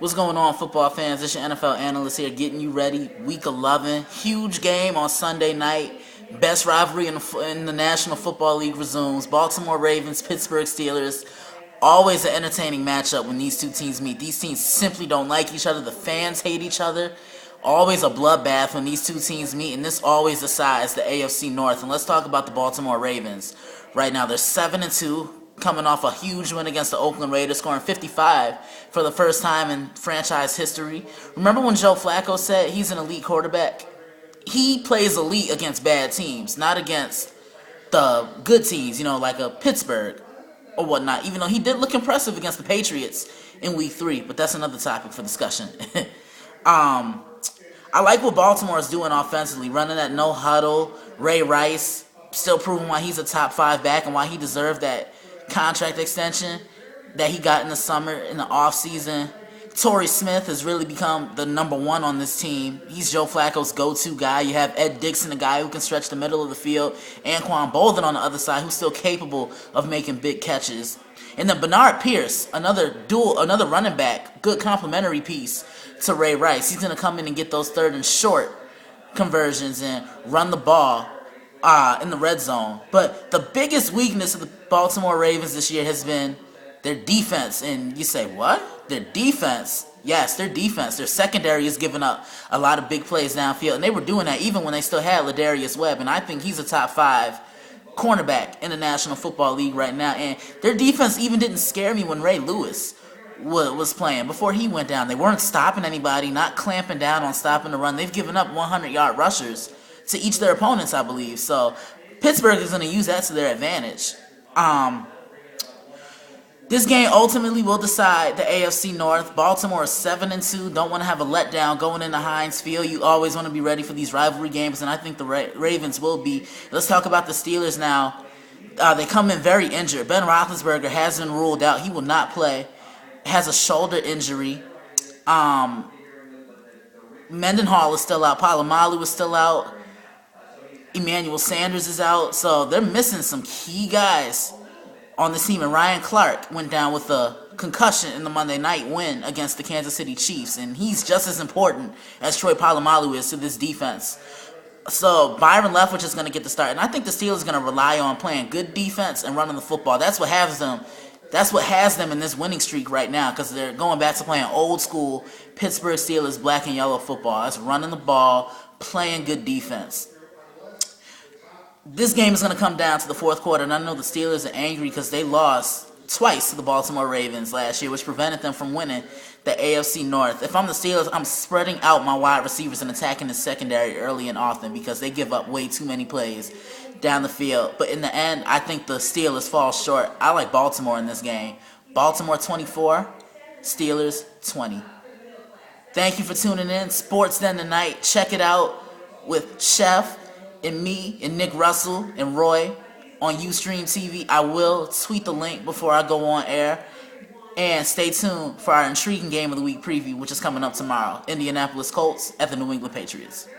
What's going on, football fans? This your NFL analyst here, getting you ready. Week 11, huge game on Sunday night. Best rivalry in the National Football League resumes. Baltimore Ravens, Pittsburgh Steelers. Always an entertaining matchup when these two teams meet. These teams simply don't like each other. The fans hate each other. Always a bloodbath when these two teams meet, and this always decides the AFC North. And let's talk about the Baltimore Ravens. Right now, they're 7-2. Coming off a huge win against the Oakland Raiders, scoring 55 for the first time in franchise history. Remember when Joe Flacco said he's an elite quarterback? He plays elite against bad teams, not against the good teams, like a Pittsburgh or whatnot, even though he did look impressive against the Patriots in Week 3, but that's another topic for discussion. I like what Baltimore is doing offensively, running that no huddle. Ray Rice still proving why he's a top 5 back and why he deserved that contract extension that he got in the summer, in the offseason. Torrey Smith has really become the number one on this team. He's Joe Flacco's go-to guy. You have Ed Dickson, a guy who can stretch the middle of the field. Anquan Bolden on the other side, who's still capable of making big catches. And then Bernard Pierce, another running back, good complementary piece to Ray Rice. He's going to come in and get those third and short conversions and run the ball in the red zone. But the biggest weakness of the Baltimore Ravens this year has been their defense. And you say, what? Their defense? Yes, their defense. Their secondary is giving up a lot of big plays downfield. And they were doing that even when they still had Ladarius Webb. And I think he's a top 5 cornerback in the National Football League right now. And their defense even didn't scare me when Ray Lewis was playing. Before he went down, they weren't stopping anybody, not clamping down on stopping the run. They've given up 100-yard rushers to each their opponents, I believe. So Pittsburgh is going to use that to their advantage. This game ultimately will decide the AFC North. Baltimore is 7-2. Don't want to have a letdown going into Heinz Field. You always want to be ready for these rivalry games, and I think the Ravens will be. Let's talk about the Steelers now. They come in very injured. Ben Roethlisberger has been ruled out. He will not play. Has a shoulder injury. Mendenhall is still out. Polamalu is still out. Emmanuel Sanders is out. So they're missing some key guys on the team. And Ryan Clark went down with a concussion in the Monday night win against the Kansas City Chiefs. And he's just as important as Troy Polamalu is to this defense. So Byron Leftwich is going to get the start. And I think the Steelers are going to rely on playing good defense and running the football. That's what has them in this winning streak right now, because they're going back to playing old school Pittsburgh Steelers black and yellow football. That's running the ball, playing good defense. This game is going to come down to the fourth quarter, and I know the Steelers are angry because they lost twice to the Baltimore Ravens last year, which prevented them from winning the AFC North. If I'm the Steelers, I'm spreading out my wide receivers and attacking the secondary early and often because they give up way too many plays down the field. But in the end, I think the Steelers fall short. I like Baltimore in this game. Baltimore 24, Steelers 20. Thank you for tuning in. Sports Den tonight. Check it out with Chef and me and Nick Russell and Roy on Ustream TV. I will tweet the link before I go on air. And stay tuned for our intriguing Game of the Week preview, which is coming up tomorrow. Indianapolis Colts at the New England Patriots.